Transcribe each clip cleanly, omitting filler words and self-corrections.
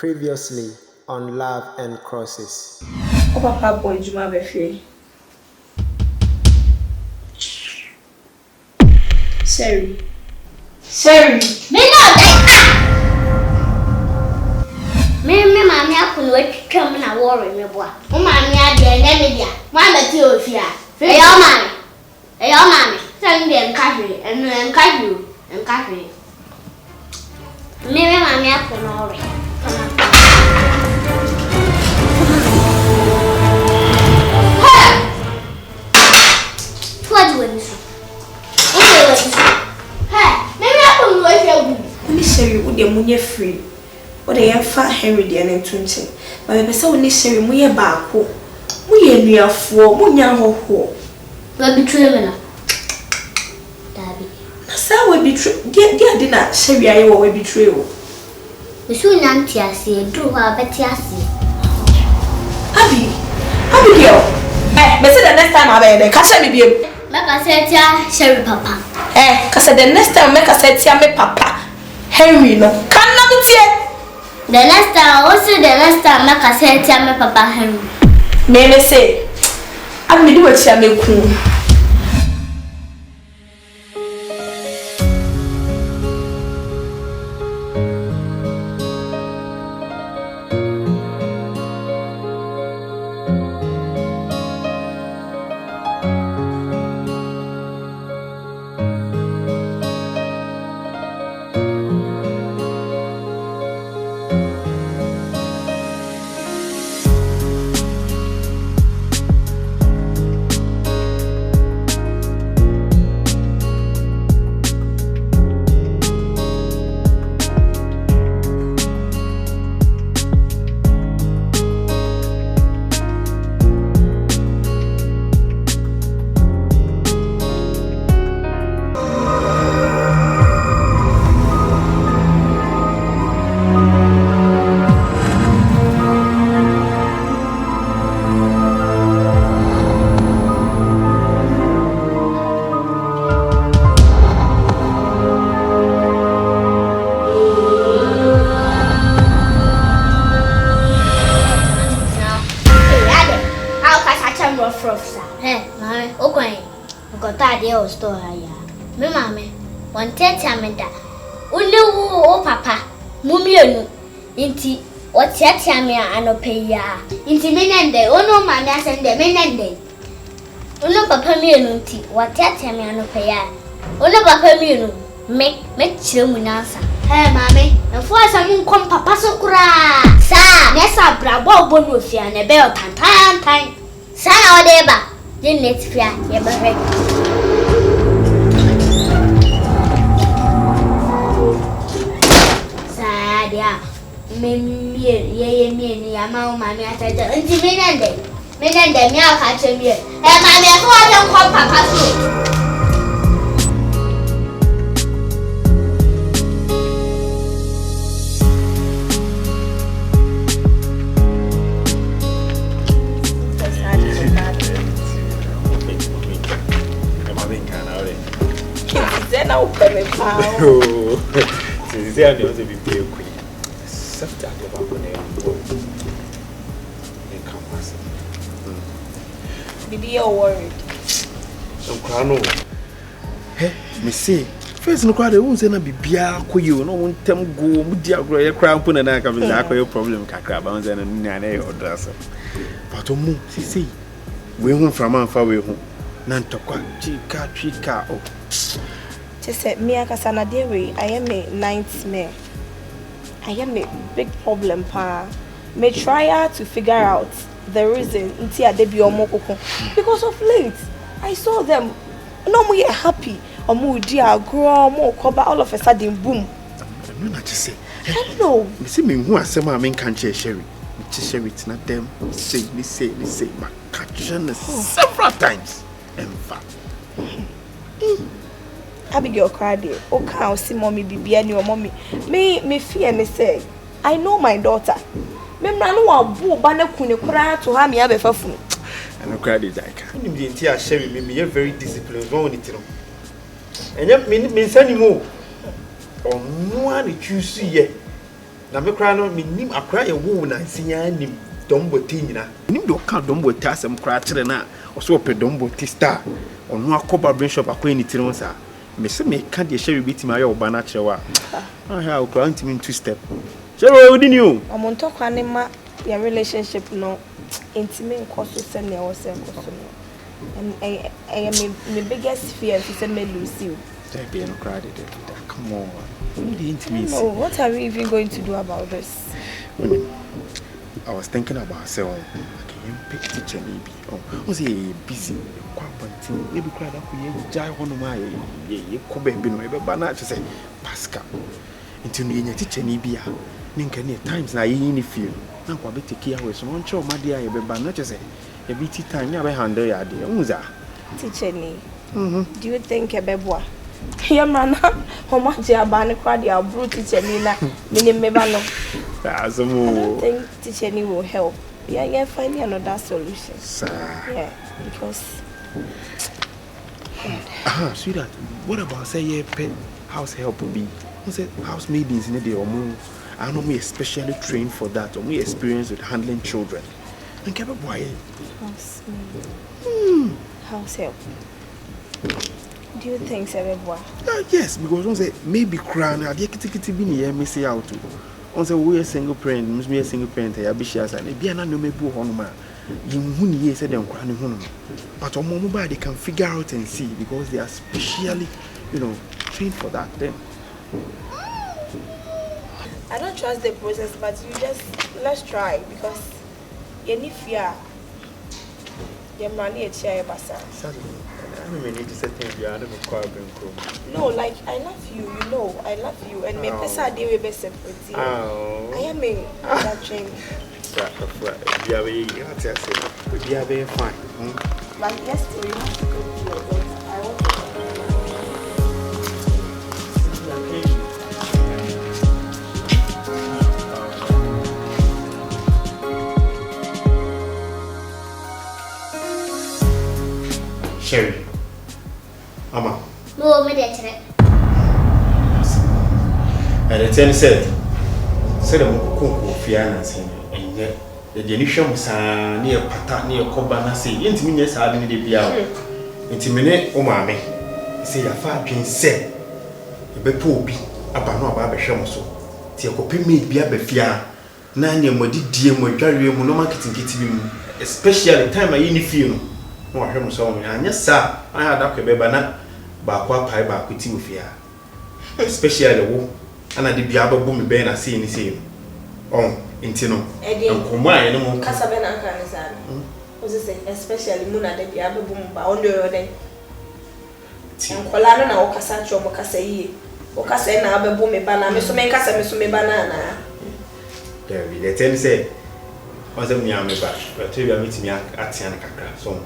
Previously on Love and Crosses. Oh, Papa boy, Juma Befe. Sorry. Me no dey. Me mama akunu atwam na worry me boa. Mo mama ade na me dia. Mo amati ofia. Eyo mama. Say me enkaje. Me mama akunu worry. What do you want? Sherry, would the money free? What I am far Henry the Antuntin. But I saw this Sherry, we are back. We are for Munya ho. But betray me. Daddy. Sir will betray. Dear dinner, Sherry, I will betray you. The soon auntie I see, do her better see. Abigail. But the next time I bear the castle with you. Make a set Sherry Papa. Cause the next time make a set me Papa. Henry no. Can not be the next time make a set me Papa Henry. May say, I'm me do what you make cool. Store me mama one tete ameda ulewu papa mumienu inti otiatia me anope ya inti menende ono mama asende menende ono papa mienu inti otiatia me anope ya ono papa mienu me chire mu nansa mama efo asam nkom papa so kura sa nesa brabo obonu ofia na be otantan sa na odeba je netifia ye behwe me ama mama atata nti menende me aka chemie mama e fo ate nkom papa so Then I'll come and oh, is there any other people? Except that you're Bibi, you're worried. I'm crying. Hey, me see. First, no crowd won't send a bibia for you. No one tell go, Mudia, your crown, put an eye of your problem, Cacabans and Nane or Drasser. But to move, see, we won't from our far away home. None to quite chica. Oh. Just said, me, I am a nightmare. I am a big problem, pa. May try to figure out the reason until they be omoko. Because of late, I saw them. No more happy. Or more dear, grow more cover all of a sudden boom. I'm not just say. I don't know. You see me who are some I mean can't Sherry. Sherry, it's not them. Say, but catch several times. In fact. Abigail cried there. Oh, can't see mommy be any or mommy. Me fear me say. I know my daughter. Remember, I know a boo banner kune cry to have me have a fun. I know cried is like. You the entire Sherry, me you're very disciplined. Don't need to know. And yet, means anymore. Or no one choose yet. Na me kra no me nim akra ye wo na nsinya nim domboti nyina. Nim do ka domboti asem kra kire na oso pe domboti star. Ono akoba brain shop akwa ni tiri nsa. Me se me ka de hye bi tima ye oba na kire wa. Ah o kra ntimi two step. Shere we dini o. Omonto kwa ne ma your relationship no intimate nkoso se ne wo se nkoso no. And my biggest fear is to me lose you. Come on. No, what are we even going to do about this? I was thinking about saying, okay, pick teacher maybe. Oh, was he busy? Maybe cried up with Jai one of my Kobe Bino, but not to say Pascal. Until you teacher maybe. Ninkany times na you feel. Now, what be take care of so one show, my dear, but not to say. A bit time never handle your idea. Teacher me. Do you think a beboa? Here, man, how much you are banning crowd your brute teacher me na meaning mebano. I don't think teacher me will help. Yeah, finding another solution. Yeah, because sweetheart, what about say your pet house help will be? Who said house maidens in the day or more? I know me especially trained for that or me experience with handling children. And keep a boy. House house help. Do you think so, boy? Yes, because one say maybe crown. I get kitty be near me say out too. One say we a single parent, must be a single parent. I be sure say be an no me bu honoma. You who ye said them crown honoma. But on mobile they can figure out and see because they are specially, trained for that. Then I don't trust the process, but let's try because any fear. Money chair basa. No, like I love you, I love you, and my pesa dey we be separate. I am in that dream. We are very fine. But yesterday you have to go to your daughter. I want to. Sherry. Mama. No, me dey tire. And the ten said I'm going fiance and yet the genisham san near pata near cobana say, intimate had in the biao. Intimate, oh, mammy. Say a far pin said, a bepopi, a bano about a shamoso. Tia copy me be a befia. Nanya modi dear Mojario Monoma kitty, especially time I in the film. No, I heard so many. And yes, sir, I had a bebana, Bakwa pie back with you fear. Especially the woman, and I did be able to be a see any same. Oh, intino. And come by no more Casabana Canizan. Was it especially Muna de Biabo Boom bound your day? And Colana or Casacho Mocasei, or Casena Ababumi Banana, so make us a Missumi banana. There be the ten say, was a yammy back, but you are meeting me at Tianaka, so.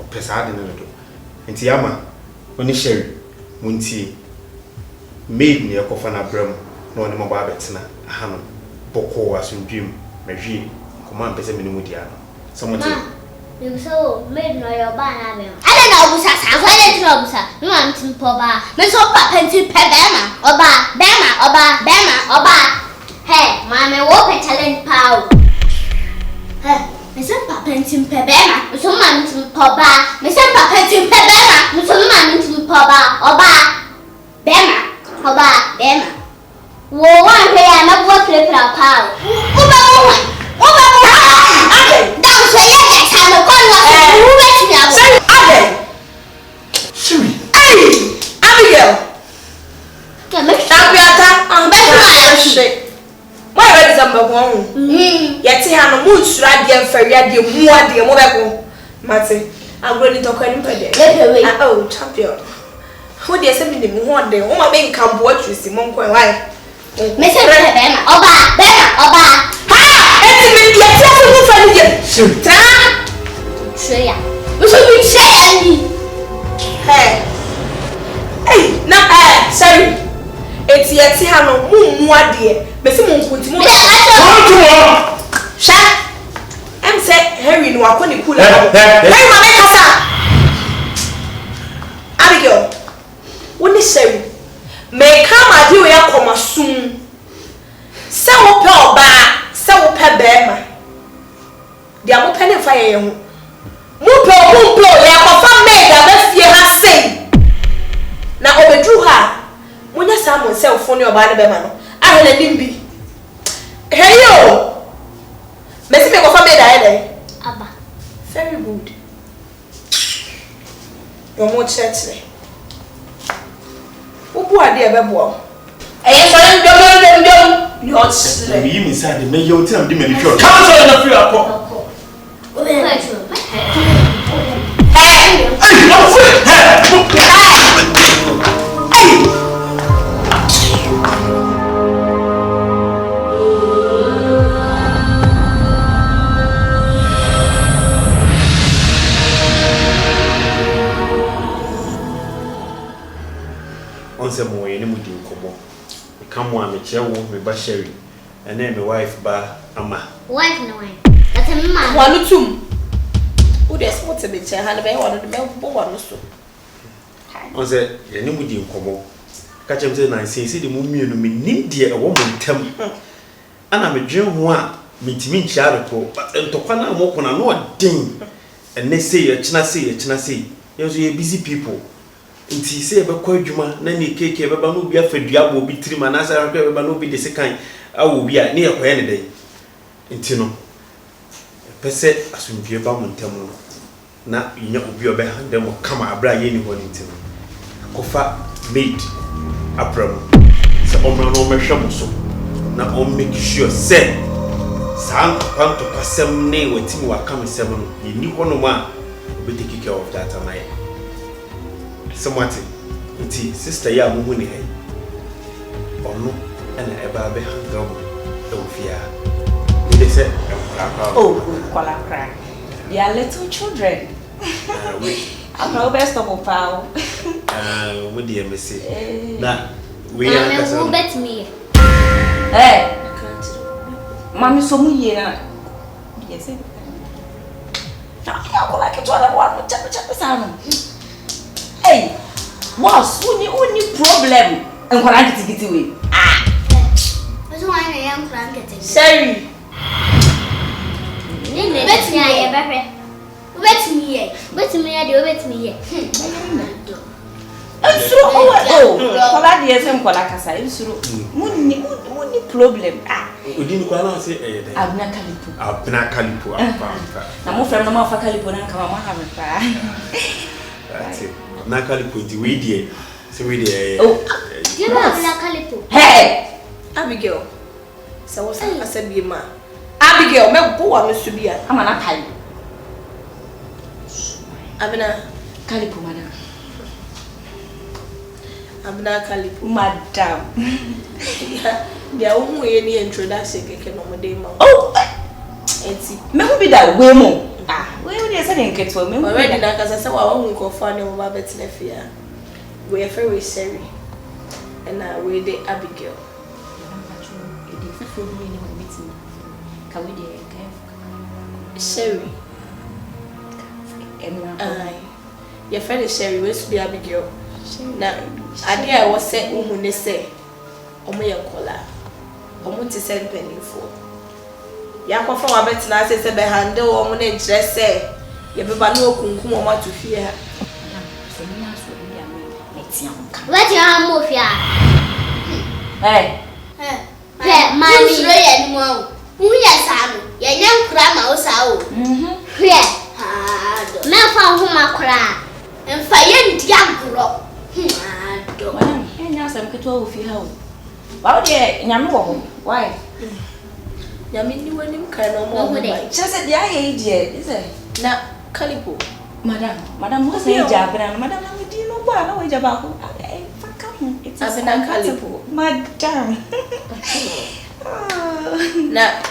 Pesade no do. Enti ama oni sherry munti maid ne yakofa na bram na oni maba betena aha no boko asundwim mahwie koma mpese me no mu dia no someone you so maid no your ba na me ale na obusa sa fa le tira obusa me wan tim po ba me so pa penti pe bema oba hey mama wo pe talent power hey me se papa ntim pebema me so ma ntim poba me se papa ntim pebema me so ma ntim poba oba bema wo wa hwe ya na bo prepare pa oba okay da so ye get time ko no wo be ti abo okay Sherry Abigail kame tabiata be shit. Why ready some babo? Yet ha no mu nsura de mfaria de mu ade mo beko. Mate, agro ni to kwani pede. Oh, champion. Who dey say me ni mu ho de. O ma be nka bo atwisi mo nkwan why? Me say be be ma oba. Ha! Eti me yet ha mu fani de. Ta! Treya. We should be say Hey. Hey, na sorry. Eti yet ha no mu ade. Besi mo nkunti mo. Sha. Em say Henry no akoni kula. Hey ma make kasa. Abigail. Woni seri. Me come ade we akoma sum. Sa wo ye hu mumpo ya kofa mega ba fie ha sei na obedru ha munya Simon self phone oba ne be ma no ahele nimbi hey yo mesi me kofa mega he Aba. very good yo mo church Ubu ade ebe bo. Eye so ndom yo chire. Me mi say me ye otin am de me ni sure. Come so na free akọ. Onse mo ye ni mu di nkomo. E kam wa me kire wo me ba Sherry. Ene me wife ba ama. Wife no wife. That's a man. Wanu tum. Who dey spot be che ha na be wanu me bo wanu so. Onse ye ni mu di nkomo. Ka chem say na say de mu mienu me nim de e wo mo ntam. Ana me dwen ho a me timi nchiare ko. Ntokwa na mo kona no odin. Ene say ye china say. Ye so ye busy people. Nti se be kwa adwuma na ne keke be ba no bi afadua bo bi tirima na sa be ba no bi de sekan awo bi a ne yekoye ne den nti no pese asumdue ba mo ntam no na yinya obi obe hande mo kama abra ye ni ho nti no akofa maid abram se omra no mehwe mo so na on make sure se san kwanto pasem ne watimi wakam sem no ye ni ho no ma obi take care of that amaye somewhat nti sister ya muhu ni hai onu ana eba be hangam e ofia they say oh kola cry they are little children I'm no best of all we dey message na we are kasa who bet me mami so mu ye na yes na ya kola ke tola wa chapa sana. Hey, boss, uni problem. Enkwara kitikiti we. What's why na young crank it? Sorry. Bet me aye bebe. Bet me ye. Bet me ye de bet me ye. Ensuro kola de yesem kola kasa ensuro. Muni problem. Odini kwa na say abna kalipo apa. Na mo frem na ma fa kalipo na kama ma ha me pa. That's it. Na kalipo di we die. So we dey You know abna kalipo. Hey, Abigail. So what's asabi ma? Abigail, me bo wa no so bia. Ama na kai. Abna Kalipo madam. Abna kalipo. Madam. Dia wo hu ye ni introduction keke no mo dey ma. Oh. Enti. Me hu bi da we mo. We dey say den keto me hu. Already na kasa say wa hu nkofo ani mo ba betina fia. We are very sorry. And we dey Abigail. Sherry. Your friend is Sherry, where's be Abigail? Now, I was say, ne say, Omo Yankola. Omo to send penny for. Yako from a bet na say be handle omo ne dress say. Ye be ba no kunkum omo to fear. What you have move ya? Hey. Mommy, you ready anymore? Who yes, I'm your young grandma was out. Yeah. Now found whom I cry. And fire young girl. And now some keto of you. Well, dear, Yamu, why? Yamini when him kind of more. Just at the age, is it? Now, Calipo. Madam was a job, and Madam, do you know what? I know about it's as an Calipo. Madam. Now,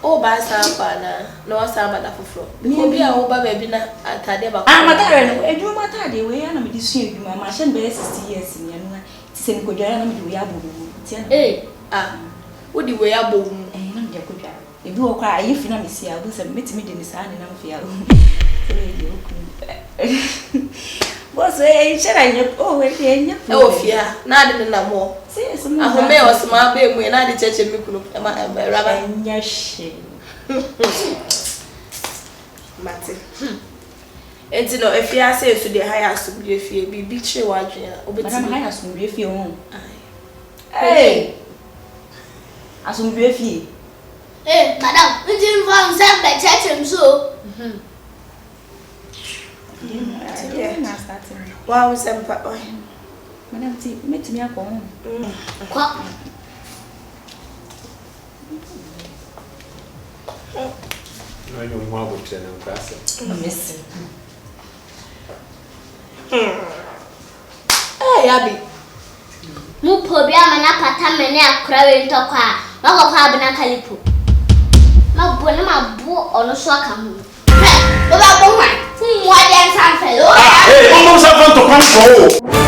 oh, by Sambana, no Sambana for floor. Maybe I hope baby na Tadeba. I'm a tyrant, and you matter the way I'm deceived. My machine bears 60 years in Yana. It's in Kojan, we are boom. Eh, what do we are boom? And I'm Jacob. If you cry, if you know me, see, I will submit me to the sun and I'm fear. What's a shall I know? Oh, again, oh, fear, not in the more. See, I was my baby when I did church and me could rabbi. Yes, Mate. Enti no if you say so the higher subie fie bibi che wadwe a obeti. Madam higher subie fie ho. Hey. Asubie fie. Eh, madam, we didn't find some by church so. Wow, sempa. Madam, meet me akọ. Kwa. No, you want to tell them class. Miss. Hey, Abi. Mu po bia mana pata mene akra we ntokwa. Makọ pa abena kalipo. Ma bo na ma bo ono so aka hu. He, o ba bo hwan. Hu wa dia sanfe. Hey, almost have to come for.